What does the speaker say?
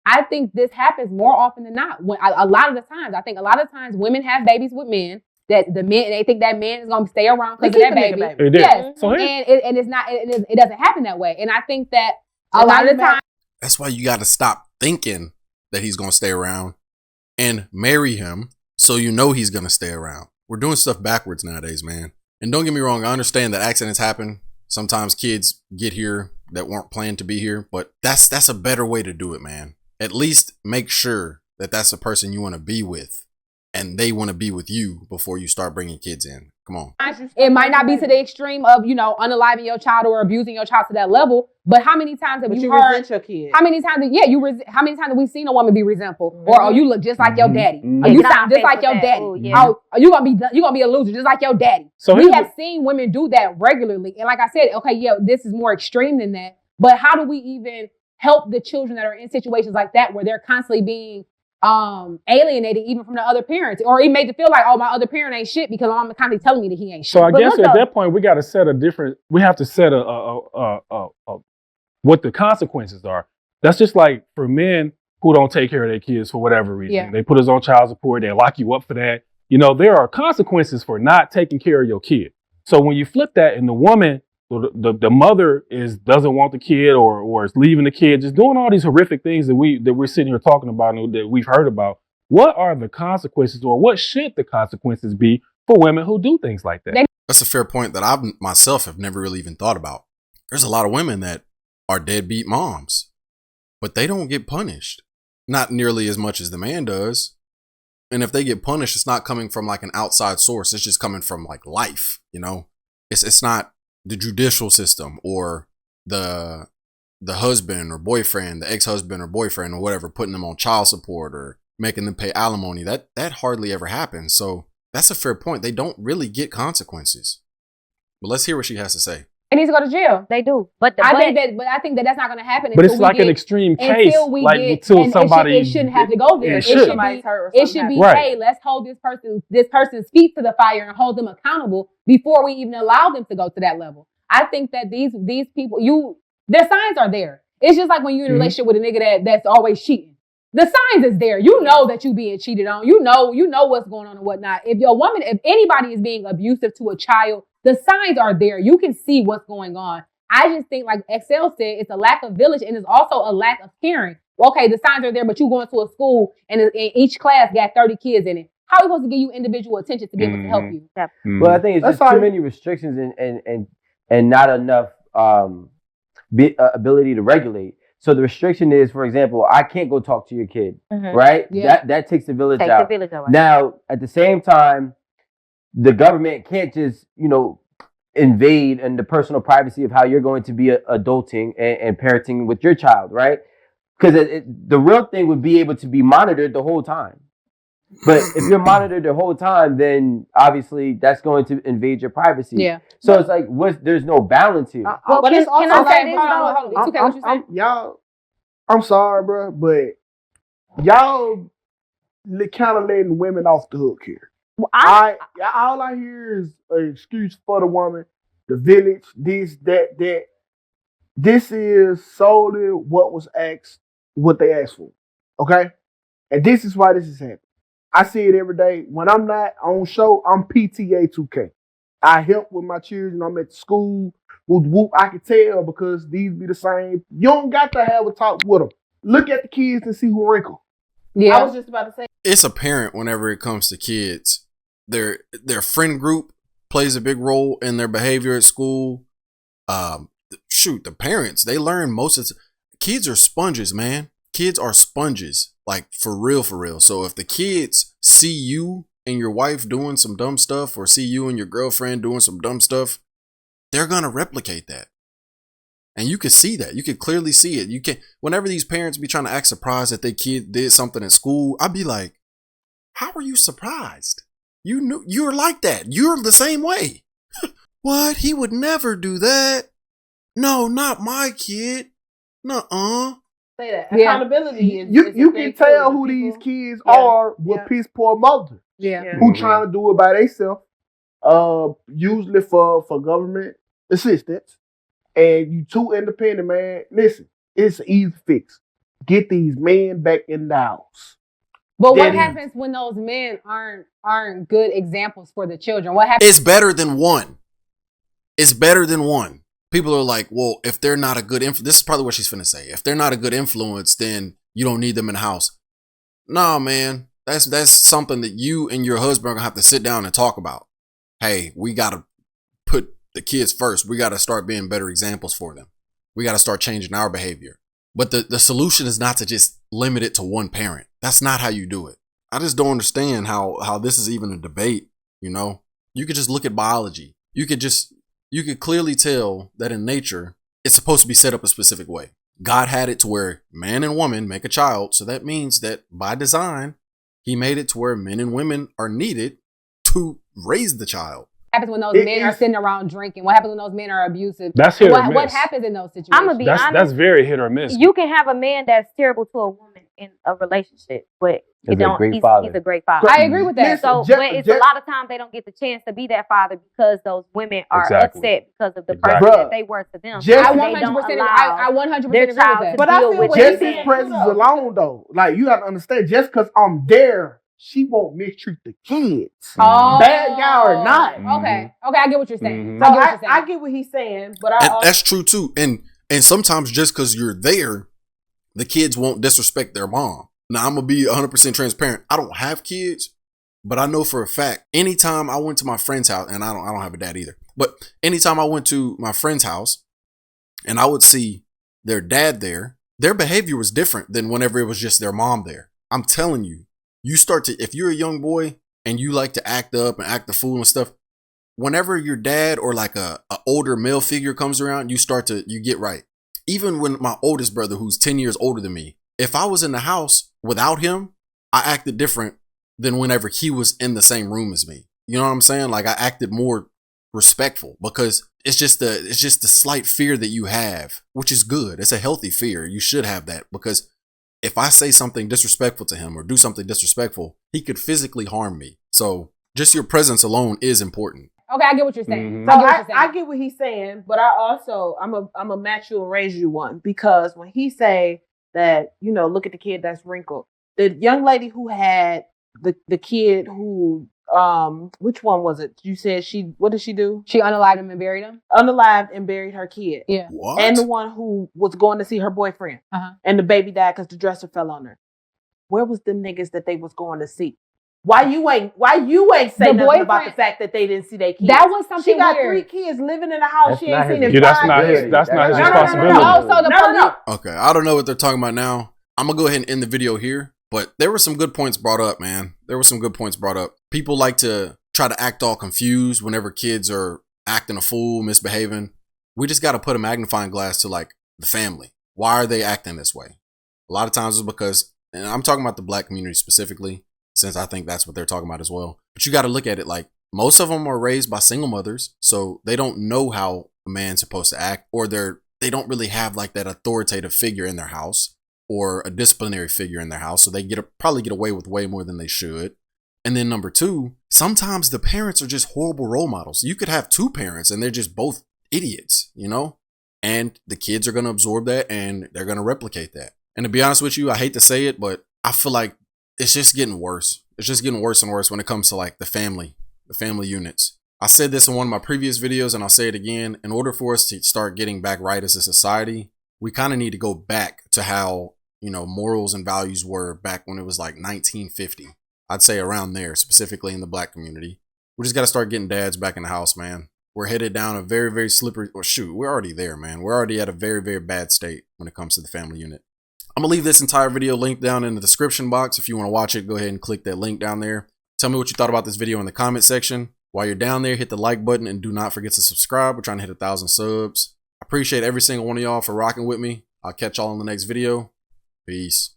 I think this happens more often than not. When a lot of the times, I think a lot of times women have babies with men that they think that man is going to stay around because of that baby. Yes, so and it's not. It doesn't happen that way. And I think that a lot of the time. That's why you got to stop thinking that he's going to stay around and marry him so you know he's going to stay around. We're doing stuff backwards nowadays, man. And don't get me wrong, I understand that accidents happen. Sometimes kids get here that weren't planned to be here, but that's a better way to do it, man. At least make sure that that's the person you want to be with and they want to be with you before you start bringing kids in. Come on. It might not be to the extreme of, unaliving your child or abusing your child to that level, but how many times have you heard resent your kid? How many times how many times have we seen a woman be resentful? Or you look just like your daddy. Or you sound just like your daddy. Ooh, yeah. You gonna be a loser just like your daddy. So we have seen women do that regularly. And like I said, okay, yeah, this is more extreme than that. But how do we even help the children that are in situations like that where they're constantly being alienated even from the other parents, or it made them feel like, oh, my other parent ain't shit because my mom constantly telling me that he ain't shit. So I guess at that point we got to set we have to set what the consequences are. That's just like for men who don't take care of their kids for whatever reason. Yeah. They put us on child support, they lock you up for that. There are consequences for not taking care of your kid. So when you flip that and the woman, the mother doesn't want the kid or is leaving the kid, just doing all these horrific things that we're sitting here talking about and that we've heard about. What are the consequences, or what should the consequences be for women who do things like that? That's a fair point that I myself have never really even thought about. There's a lot of women that are deadbeat moms, but they don't get punished. Not nearly as much as the man does. And if they get punished, it's not coming from like an outside source. It's just coming from like life, It's not the judicial system or the husband or boyfriend, the ex-husband or boyfriend or whatever, putting them on child support or making them pay alimony. That hardly ever happens. So that's a fair point. They don't really get consequences. But let's hear what she has to say. It needs to go to jail. They do. But I think that that's not going to happen. But it's like an extreme case. Until somebody. It shouldn't have to go there. It should be, hey, let's hold this person's feet to the fire and hold them accountable before we even allow them to go to that level. I think that these people, their signs are there. It's just like when you're in a relationship with a nigga that's always cheating. The signs is there. You know that you being cheated on. You know what's going on and whatnot. If anybody is being abusive to a child, the signs are there. You can see what's going on. I just think, like Excel said, it's a lack of village and it's also a lack of caring. Okay, the signs are there, but you going to a school and each class got 30 kids in it. How are we supposed to give you individual attention to be able to help you? Yeah. Well, I think it's just too many restrictions and not enough ability to regulate. So the restriction is, for example, I can't go talk to your kid, right? Yeah. That takes the village out. Now, at the same time, the government can't just, invade in the personal privacy of how you're going to be adulting and parenting with your child, right? Because the real thing would be able to be monitored the whole time. But if you're monitored the whole time, then obviously that's going to invade your privacy. Yeah. So it's like, there's no balance here. But it's also y'all, I'm sorry, bro, but y'all kind of letting women off the hook here. All I hear is an excuse for the woman, the village, this, that. This is solely what they asked for. Okay? And this is why this is happening. I see it every day. When I'm not on show, I'm PTA 2K. I help with my children. I'm at the school. Whoop, I can tell because these be the same. You don't got to have a talk with them. Look at the kids and see who wrinkle. Yeah. I was just about to say. It's apparent whenever it comes to kids. Their friend group plays a big role in their behavior at school. The parents, they learn most of kids are sponges, man. Kids are sponges, like for real. So if the kids see you and your wife doing some dumb stuff or see you and your girlfriend doing some dumb stuff, they're going to replicate that. And you can see that. You can clearly see it. Whenever these parents be trying to act surprised that their kid did something at school, I'd be like, how are you surprised? You knew you're like that. You're the same way. What? He would never do that. No, not my kid. Nuh-uh. Say that. Accountability is you can tell who these kids are with piss poor mothers. Who trying to do it by themselves. Usually for government assistance. And you too independent, man. Listen, it's an easy fix. get these men back in the house. But what happens when those men aren't good examples for the children? What happens? It's better than one. It's better than one. People are like, well, if they're not a good influence, this is probably what she's finna say. If they're not a good influence, then you don't need them in the house. Nah, man. That's something that you and your husband are gonna have to sit down and talk about. Hey, we gotta put the kids first. We gotta start being better examples for them. We gotta start changing our behavior. But the solution is not to just limit it to one parent. That's not how you do it. I just don't understand how this is even a debate, you know? You could just look at biology. You could clearly tell that in nature, it's supposed to be set up a specific way. God had it to where man and woman make a child. So that means that by design, he made it to where men and women are needed to raise the child. What happens when those men are sitting around drinking? What happens when those men are abusive? That's hit or miss. What happens in those situations? I'm gonna be honest. That's very hit or miss. You can have a man that's terrible to a woman in a relationship, but he's a great father. I agree with that. So, but it's a lot of times they don't get the chance to be that father because those women are upset because of the person that they were to them. I 100% agree with that. But I feel just his presence alone, though, like you have to understand, just because I'm there, she won't mistreat the kids. Oh, bad guy or not. Okay, I get what you're saying. So I get what he's saying, but that's true too. And sometimes just because you're there, the kids won't disrespect their mom. Now I'm gonna be 100% transparent. I don't have kids, but I know for a fact, anytime I went to my friend's house, and I don't have a dad either, but anytime I went to my friend's house, and I would see their dad there, their behavior was different than whenever it was just their mom there. I'm telling you. You start to, if you're a young boy and you like to act up and act the fool and stuff, whenever your dad or like a older male figure comes around, you get right. Even when my oldest brother, who's 10 years older than me, if I was in the house without him, I acted different than whenever he was in the same room as me. You know what I'm saying? Like I acted more respectful because it's just the slight fear that you have, which is good. It's a healthy fear. You should have that because if I say something disrespectful to him or do something disrespectful, he could physically harm me. So just your presence alone is important. Okay, I get what you're saying. So I get what he's saying, but I'm a match you and raise you one because when he say that, look at the kid that's wrinkled, the young lady who had the kid who, which one was it? You said what did she do? She unalived him and buried him? Unalived and buried her kid. Yeah. What? And the one who was going to see her boyfriend. And the baby died because the dresser fell on her. Where was the niggas that they was going to see? Why you ain't say nothing about the fact that they didn't see their kids? That was something She got weird. 3 kids living in a house she ain't seen in 5 years. That's not his responsibility. No. Okay, I don't know what they're talking about now. I'm going to go ahead and end the video here. But there were some good points brought up, man. There were some good points brought up. People like to try to act all confused whenever kids are acting a fool, misbehaving. We just got to put a magnifying glass to like the family. Why are they acting this way? A lot of times it's because, and I'm talking about the black community specifically, since I think that's what they're talking about as well. But you got to look at it like most of them are raised by single mothers. So they don't know how a man's supposed to act, or they don't really have like that authoritative figure in their house or a disciplinary figure in their house. So they probably get away with way more than they should. And then number 2, sometimes the parents are just horrible role models. You could have 2 parents and they're just both idiots, and the kids are going to absorb that and they're going to replicate that. And to be honest with you, I hate to say it, but I feel like it's just getting worse. It's just getting worse and worse when it comes to like the family units. I said this in one of my previous videos and I'll say it again. In order for us to start getting back right as a society, we kind of need to go back to how, morals and values were back when it was like 1950. I'd say around there, specifically in the black community. We just got to start getting dads back in the house, man. We're headed down a very, very slippery, we're already there, man. We're already at a very, very bad state when it comes to the family unit. I'm going to leave this entire video linked down in the description box. If you want to watch it, go ahead and click that link down there. Tell me what you thought about this video in the comment section. While you're down there, hit the like button and do not forget to subscribe. We're trying to hit 1,000 subs. I appreciate every single one of y'all for rocking with me. I'll catch y'all in the next video. Peace.